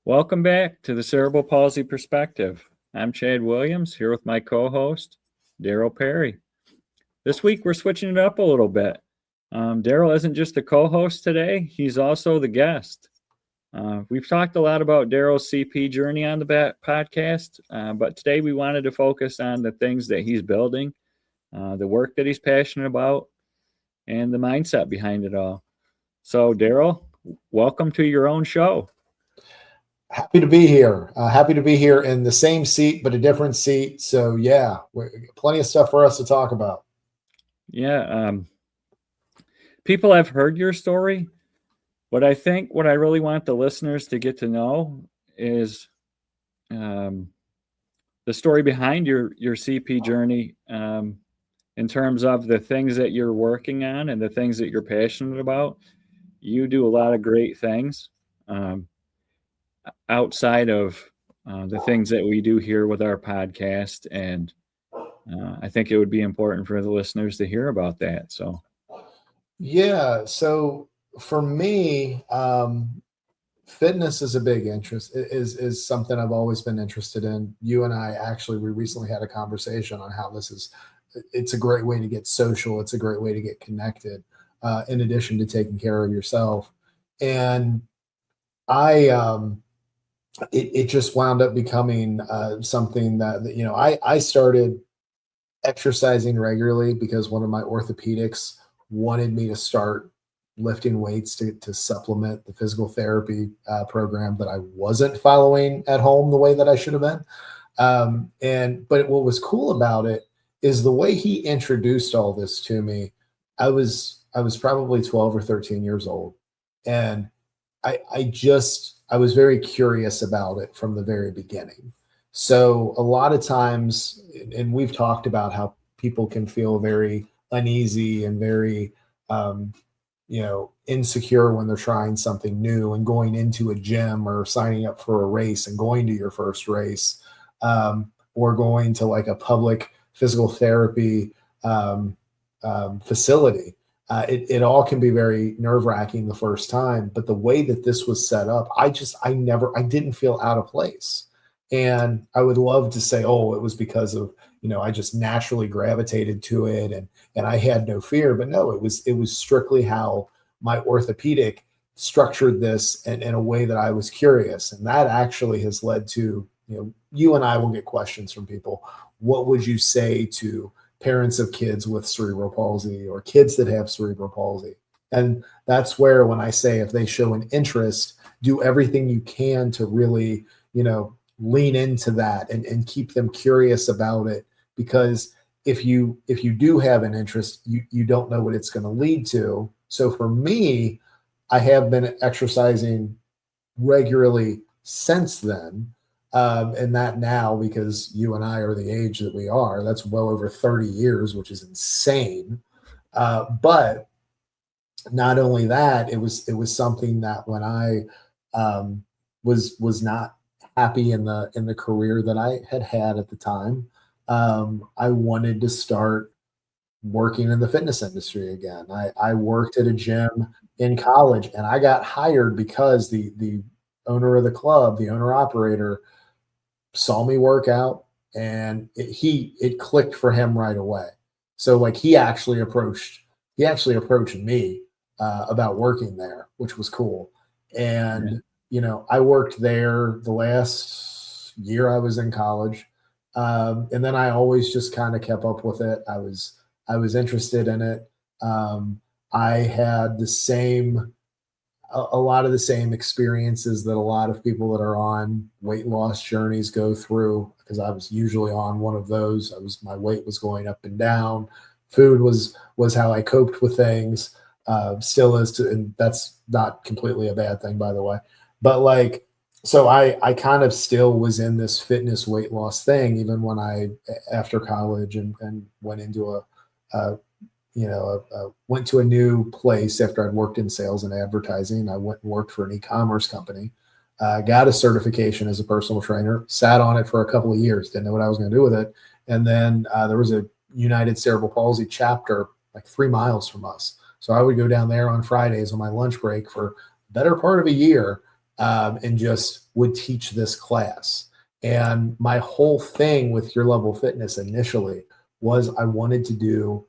Welcome back to the Cerebral Palsy Perspective. I'm Chad Williams here with my co-host, Daryl Perry. This week we're switching it up a little bit. Daryl isn't just the co-host today, he's also the guest. We've talked a lot about Daryl's CP journey on the podcast, but today we wanted to focus on the things that he's building, the work that he's passionate about, and the mindset behind it all. So, Daryl, welcome to your own show. Happy to be here. Happy to be here in the same seat, but a different seat. So, yeah, plenty of stuff for us to talk about. Yeah. People have heard your story, but I think what I really want the listeners to get to know is the story behind your CP journey in terms of the things that you're working on and the things that you're passionate about. You do a lot of great things outside of the things that we do here with our podcast. And I think it would be important for the listeners to hear about that. So, yeah. So for me, fitness is a big interest, is something I've always been interested in. You and I, we recently had a conversation on how it's a great way to get social. It's a great way to get connected, in addition to taking care of yourself. And it just wound up becoming something that, I started exercising regularly because one of my orthopedics wanted me to start lifting weights to supplement the physical therapy program that I wasn't following at home the way that I should have been. But what was cool about it is the way he introduced all this to me. I was probably 12 or 13 years old, and I was very curious about it from the very beginning. So a lot of times, and we've talked about how people can feel very uneasy and very, insecure when they're trying something new and going into a gym or signing up for a race and going to your first race, or going to like a public physical therapy facility. It all can be very nerve-wracking the first time, but the way that this was set up, I didn't feel out of place. And I would love to say, oh, it was because of, I just naturally gravitated to it and I had no fear, but no, it was strictly how my orthopedic structured this in a way that I was curious. And that actually has led to, you and I will get questions from people. What would you say to parents of kids with cerebral palsy or kids that have cerebral palsy? And that's where, when I say, if they show an interest, do everything you can to really, lean into that and keep them curious about it. Because if you do have an interest, you don't know what it's going to lead to. So for me, I have been exercising regularly since then. And that now, because you and I are the age that we are, that's well over 30 years, which is insane. But not only that, it was something that when I was not happy in the career that I had at the time, I wanted to start working in the fitness industry again. I worked at a gym in college, and I got hired because the owner of the club, the owner operator, saw me work out, and it clicked for him right away. So like he actually approached me about working there, which was cool. And I worked there the last year I was in college, and then I always just kind of kept up with it. I was interested in it. I had a lot of the same experiences that a lot of people that are on weight loss journeys go through, because I was usually on one of those. My weight was going up and down. Food was how I coped with things, still is, and that's not completely a bad thing, by the way. But so I kind of still was in this fitness weight loss thing, even when after college and went into went to a new place after I'd worked in sales and advertising. I went and worked for an e-commerce company, got a certification as a personal trainer, sat on it for a couple of years, didn't know what I was going to do with it. And then there was a United Cerebral Palsy chapter like 3 miles from us. So I would go down there on Fridays on my lunch break for the better part of a year and just would teach this class. And my whole thing with Your Level Fitness initially was I wanted to do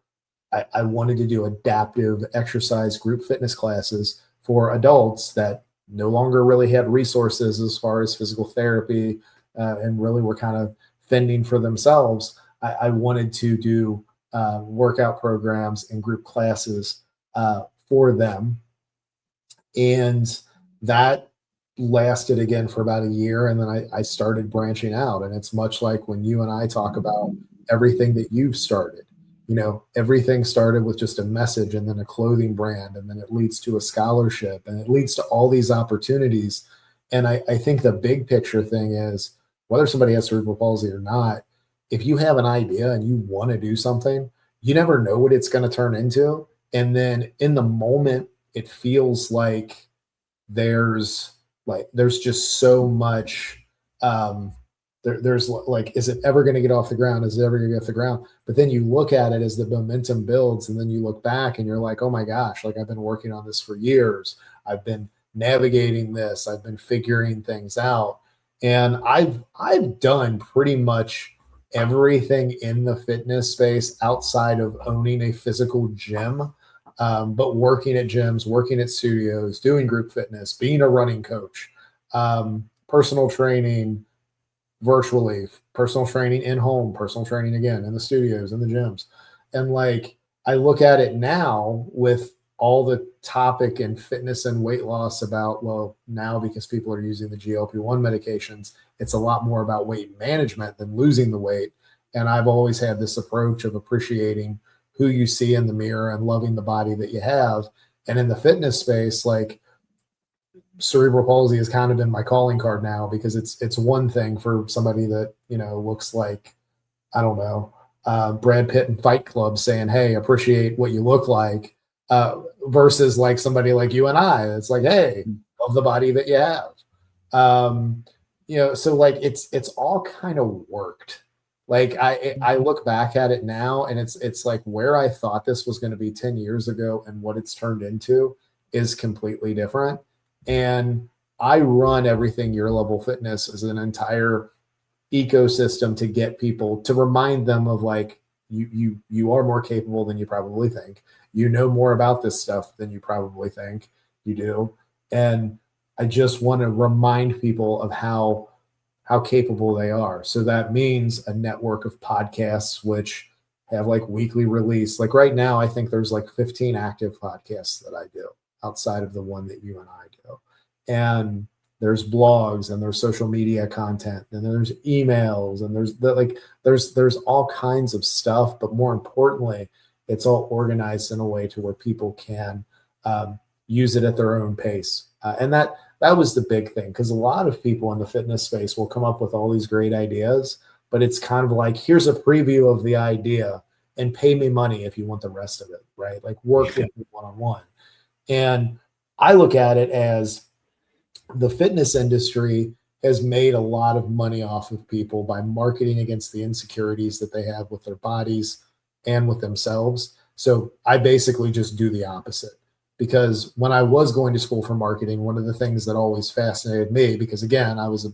adaptive exercise group fitness classes for adults that no longer really had resources as far as physical therapy, and really were kind of fending for themselves. I wanted to do workout programs and group classes for them. And that lasted again for about a year. And then I started branching out. And it's much like when you and I talk about everything that you've started. Everything started with just a message and then a clothing brand, and then it leads to a scholarship, and it leads to all these opportunities. And I think the big picture thing is, whether somebody has cerebral palsy or not, if you have an idea and you want to do something, you never know what it's going to turn into. And then in the moment, it feels like there's just so much, there's like, is it ever going to get off the ground? Is it ever going to get off the ground? But then you look at it as the momentum builds, and then you look back and you're like, oh my gosh, like I've been working on this for years. I've been navigating this. I've been figuring things out. And I've done pretty much everything in the fitness space outside of owning a physical gym, but working at gyms, working at studios, doing group fitness, being a running coach, personal training virtually, personal training in home, personal training again in the studios, in the gyms. And like, I look at it now with all the topic in fitness and weight loss about, well, now because people are using the GLP-1 medications, it's a lot more about weight management than losing the weight. And I've always had this approach of appreciating who you see in the mirror and loving the body that you have. And in the fitness space, like, cerebral palsy has kind of been my calling card now, because it's one thing for somebody that, looks like, I don't know, Brad Pitt in Fight Club saying, hey, appreciate what you look like, versus like somebody like you and I. It's like, hey, love the body that you have. So like it's all kind of worked. Like I look back at it now, and it's like where I thought this was going to be 10 years ago and what it's turned into is completely different. And I run everything Your Level Fitness as an entire ecosystem to get people, to remind them of like, you are more capable than you probably think. You know more about this stuff than you probably think you do. And I just want to remind people of how capable they are. So that means a network of podcasts, which have like weekly release. Like right now, I think there's like 15 active podcasts that I do outside of the one that you and I do. And there's blogs, and there's social media content, and there's emails, and there's all kinds of stuff. But more importantly, it's all organized in a way to where people can use it at their own pace. And that was the big thing, because a lot of people in the fitness space will come up with all these great ideas, but it's kind of like, here's a preview of the idea and pay me money if you want the rest of it, right? Like work with me one-on-one. And I look at it as the fitness industry has made a lot of money off of people by marketing against the insecurities that they have with their bodies and with themselves. So I basically just do the opposite. Because when I was going to school for marketing, one of the things that always fascinated me, because again, I was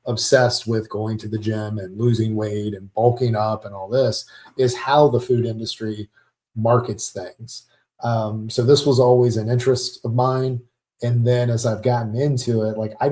obsessed with going to the gym and losing weight and bulking up and all this, is how the food industry markets things. So this was always an interest of mine. And then as I've gotten into it, like I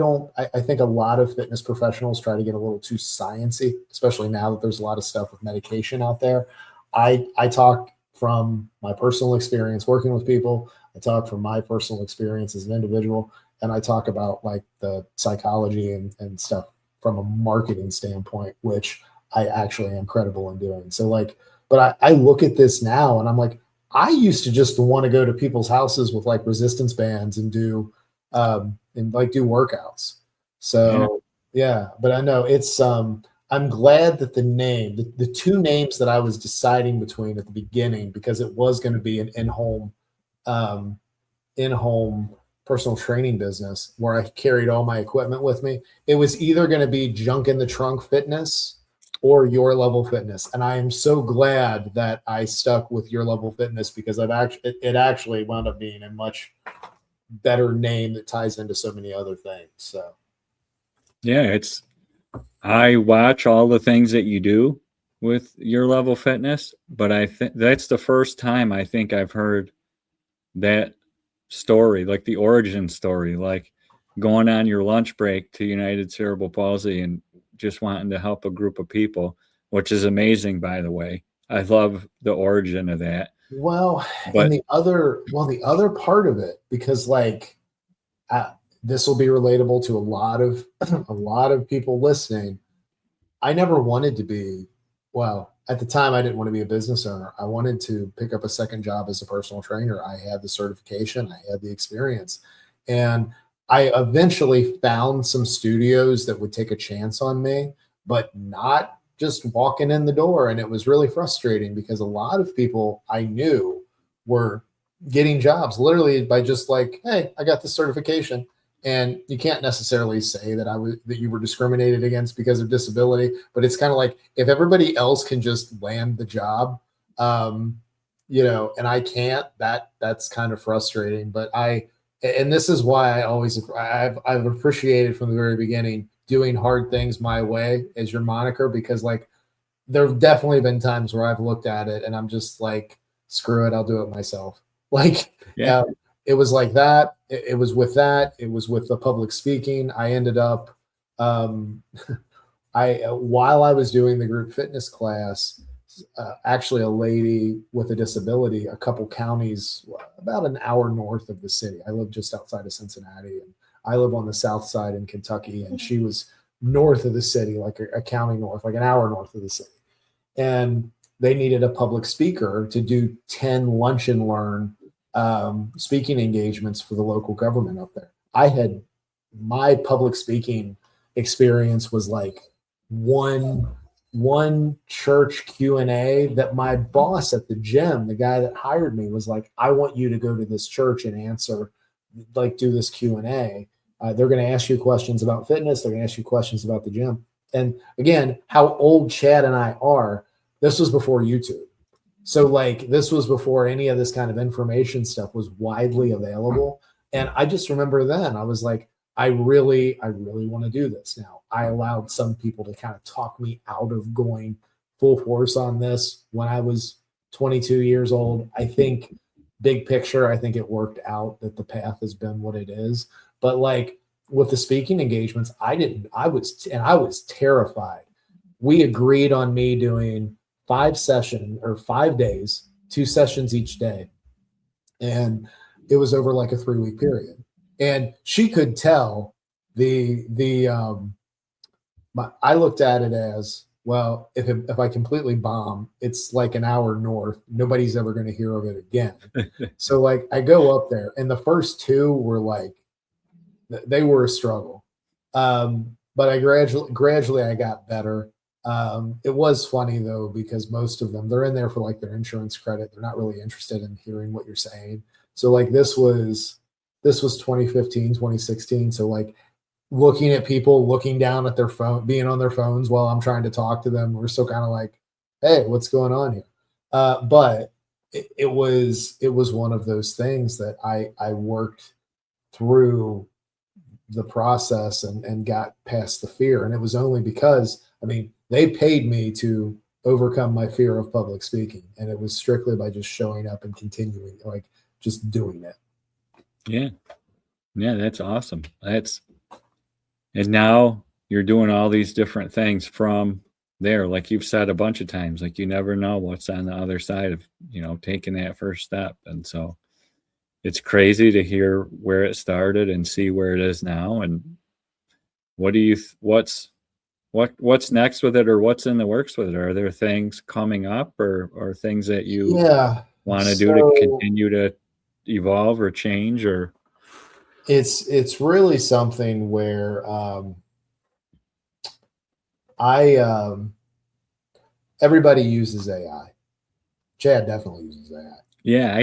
think a lot of fitness professionals try to get a little too sciencey, especially now that there's a lot of stuff with medication out there. I talk from my personal experience working with people. I talk from my personal experience as an individual, and I talk about like the psychology and stuff from a marketing standpoint, which I actually am credible in doing. So like, but I look at this now and I'm like, I used to just want to go to people's houses with like resistance bands and do workouts. So yeah, but I know it's, I'm glad that the two names that I was deciding between at the beginning, because it was going to be an in-home personal training business where I carried all my equipment with me. It was either going to be Junk in the Trunk Fitness or Your Level Fitness. And I am so glad that I stuck with Your Level Fitness, because it actually wound up being a much better name that ties into so many other things. So Yeah, I watch all the things that you do with Your Level Fitness, but I think that's the first time I think I've heard that story, like the origin story, like going on your lunch break to United Cerebral Palsy and just wanting to help a group of people, which is amazing, by the way. I love the origin of that. well, But and the other part of it, because like this will be relatable to a lot of a lot of people listening. I never wanted to be, well, at the time I didn't want to be a business owner. I wanted to pick up a second job as a personal trainer. I had the certification, I had the experience. And I eventually found some studios that would take a chance on me, but not just walking in the door. And it was really frustrating because a lot of people I knew were getting jobs literally by just like, hey, I got this certification. And you can't necessarily say that that you were discriminated against because of disability, but it's kind of like if everybody else can just land the job, and I can't, that's kind of frustrating. But and this is why I've appreciated from the very beginning doing hard things my way as your moniker, because like there have definitely been times where I've looked at it and I'm just like, screw it, I'll do it myself. Like, yeah, it was like that. It was with that. It was with the public speaking. I ended up, while I was doing the group fitness class, actually a lady with a disability, a couple counties, about an hour north of the city. I live just outside of Cincinnati, and I live on the south side in Kentucky, and she was north of the city, like a county north, like an hour north of the city. And they needed a public speaker to do 10 lunch and learn speaking engagements for the local government up there. My public speaking experience was like one church Q&A that my boss at the gym, the guy that hired me, was like, I want you to go to this church and do this Q&A. They're going to ask you questions about fitness. They're going to ask you questions about the gym. And again, how old Chad and I are, this was before YouTube. So like this was before any of this kind of information stuff was widely available. And I just remember then I was like, I really want to do this now. I allowed some people to kind of talk me out of going full force on this when I was 22 years old. I think big picture, I think it worked out that the path has been what it is. But like with the speaking engagements, I was terrified. We agreed on me doing 5 days, 2 sessions each day. And it was over like a 3-week period. And she could tell I looked at it as, well, if I completely bomb, it's like an hour north. Nobody's ever going to hear of it again. So like I go up there and the first 2 were like, they were a struggle. But I gradually I got better. It was funny though, because most of them, they're in there for like their insurance credit. They're not really interested in hearing what you're saying. So like this was 2015, 2016. So like looking at people looking down at their phone, being on their phones while I'm trying to talk to them, we're still kind of like, hey, what's going on here? But it was one of those things that I worked through the process and got past the fear. And it was only because, I mean, they paid me to overcome my fear of public speaking. And it was strictly by just showing up and continuing, like just doing it. yeah, that's awesome. And now you're doing all these different things from there. Like you've said a bunch of times, like you never know what's on the other side of, taking that first step. And so it's crazy to hear where it started and see where it is now. And what's next with it, or what's in the works with it? Are there things coming up or things that you want to do to continue to evolve or change? Or it's really something where everybody uses AI. Chad definitely uses AI. Yeah,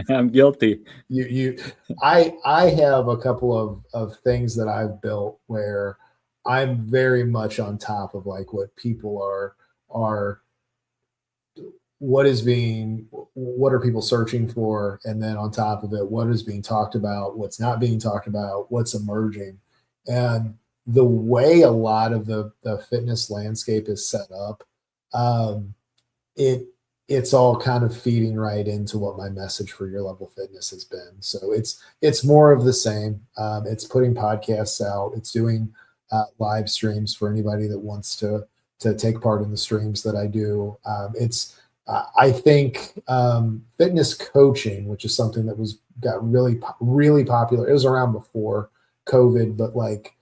I'm guilty. I have a couple of things that I've built where I'm very much on top of like what people are what are people searching for? And then on top of it, what is being talked about, what's not being talked about, what's emerging. And the way a lot of the fitness landscape is set up, it's all kind of feeding right into what my message for Your Level Fitness has been. So it's more of the same. It's putting podcasts out. It's doing live streams for anybody that wants to take part in the streams that I do. I think fitness coaching, which is something that got really popular. It was around before COVID, but like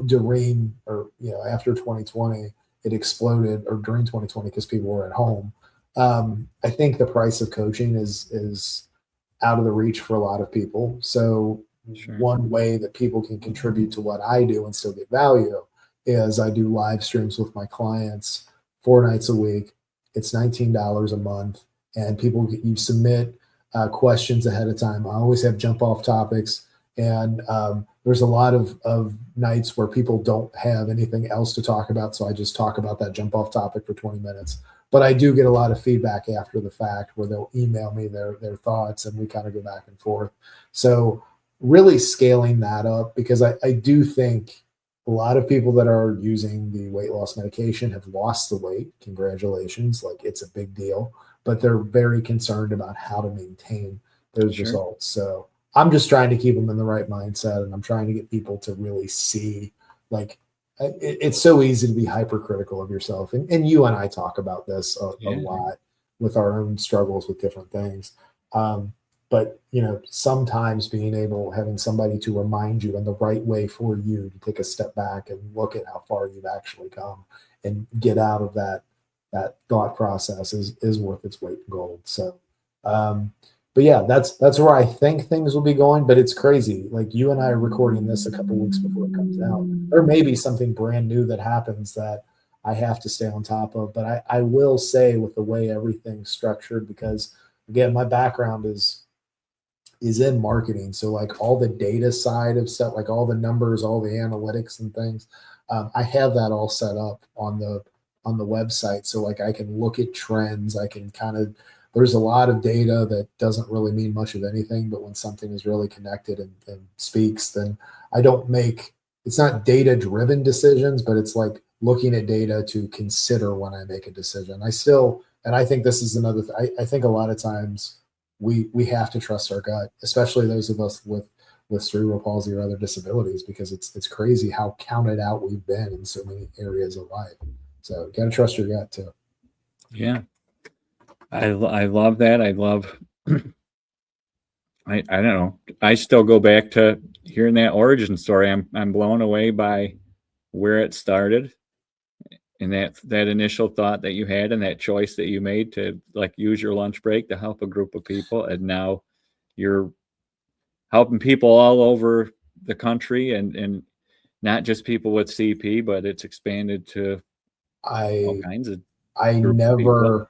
during after 2020, it exploded, or during 2020 because people were at home. I think the price of coaching is out of the reach for a lot of people. So Sure. One way that people can contribute to what I do and still get value is I do live streams with my clients 4 nights a week. It's $19 a month, and you submit questions ahead of time. I always have jump off topics, and there's a lot of nights where people don't have anything else to talk about, so I just talk about that jump off topic for 20 minutes. But I do get a lot of feedback after the fact where they'll email me their thoughts, and we kind of go back and forth. So really scaling that up, because I do think a lot of people that are using the weight loss medication have lost the weight. Congratulations. Like, it's a big deal, but they're very concerned about how to maintain those Sure. results. So I'm just trying to keep them in the right mindset, and I'm trying to get people to really see, like, it's so easy to be hypercritical of yourself. And you and I talk about this a lot with our own struggles with different things. But sometimes having somebody to remind you in the right way for you to take a step back and look at how far you've actually come and get out of that thought process is worth its weight in gold. So, but yeah, that's where I think things will be going. But it's crazy. Like, you and I are recording this a couple weeks before it comes out. There may be something brand new that happens that I have to stay on top of. But I will say, with the way everything's structured, because again, my background is in marketing. So like all the data side of stuff, like all the numbers, all the analytics and things, I have that all set up on the website. So like I can look at trends. I can there's a lot of data that doesn't really mean much of anything, but when something is really connected and speaks, then it's not data driven decisions, but it's like looking at data to consider when I make a decision. And I think this is another I think a lot of times we have to trust our gut, especially those of us with cerebral palsy or other disabilities, because it's crazy how counted out we've been in so many areas of life. So you got to trust your gut too. Yeah. I love that. I love, I don't know. I still go back to hearing that origin story. I'm blown away by where it started, and that initial thought that you had, and that choice that you made to like use your lunch break to help a group of people. And now you're helping people all over the country, and not just people with CP, but it's expanded to all kinds of groups of people.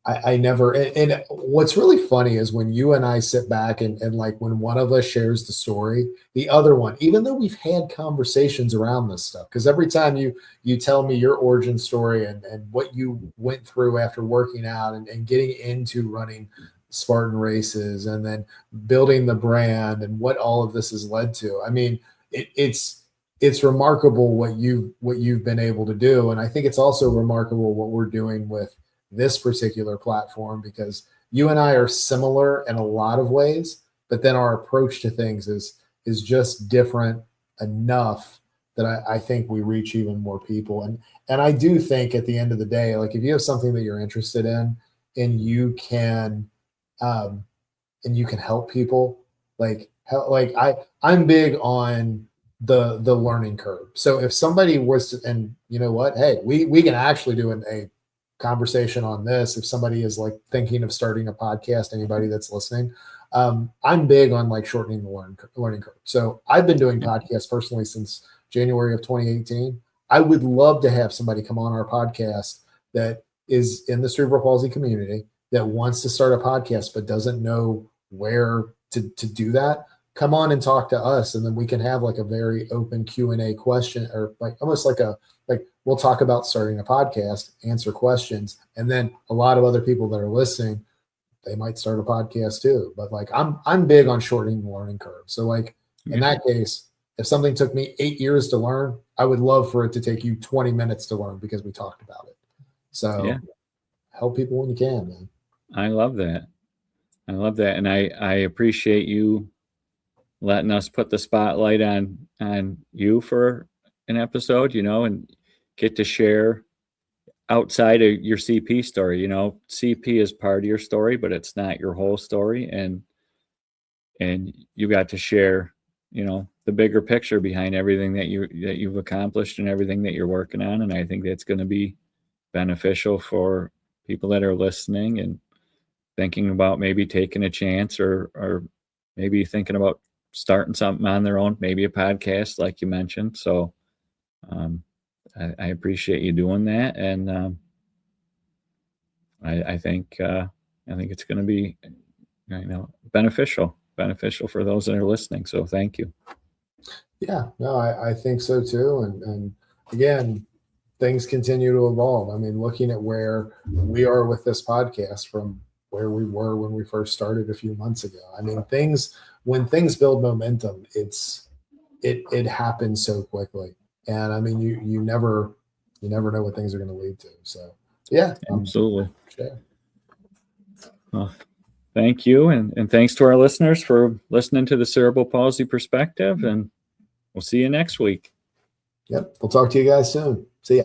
I never, and what's really funny is when you and I sit back and like when one of us shares the story, the other one, even though we've had conversations around this stuff, because every time you tell me your origin story and what you went through after working out and getting into running Spartan races and then building the brand and what all of this has led to. I mean, it's remarkable what you've been able to do. And I think it's also remarkable what we're doing with this particular platform, because you and I are similar in a lot of ways, but then our approach to things is just different enough that I think we reach even more people. And I do think at the end of the day, like if you have something that you're interested in and you can help people, I'm big on the learning curve. So if somebody was to, and you know what, hey, we can actually do a conversation on this. If somebody is like thinking of starting a podcast, anybody that's listening, I'm big on like shortening the learning curve. So I've been doing podcasts personally since January of 2018. I would love to have somebody come on our podcast that is in the cerebral palsy community that wants to start a podcast but doesn't know where to do that. come on and talk to us, and then we can have like a very open Q&A question, or like almost like we'll talk about starting a podcast, answer questions, and then a lot of other people that are listening, they might start a podcast too. But like I'm big on shortening the learning curve. So like in that case, if something took me 8 years to learn, I would love for it to take you 20 minutes to learn because we talked about it. So help people when you can, man. I love that. And I appreciate you letting us put the spotlight on you for an episode, and get to share outside of your CP story. CP is part of your story, but it's not your whole story. And you got to share, the bigger picture behind everything that you've accomplished and everything that you're working on. And I think that's going to be beneficial for people that are listening and thinking about maybe taking a chance or maybe thinking about starting something on their own, maybe a podcast like you mentioned. So I appreciate you doing that. And I think it's going to be, beneficial for those that are listening. So thank you. Yeah, no, I think so too. And again, things continue to evolve. I mean, looking at where we are with this podcast from where we were when we first started a few months ago. I mean, when things build momentum, it happens so quickly. And I mean, you never know what things are going to lead to. So yeah, absolutely. Sure. Well, thank you. And thanks to our listeners for listening to the Cerebral Palsy Perspective. And we'll see you next week. Yep. We'll talk to you guys soon. See ya.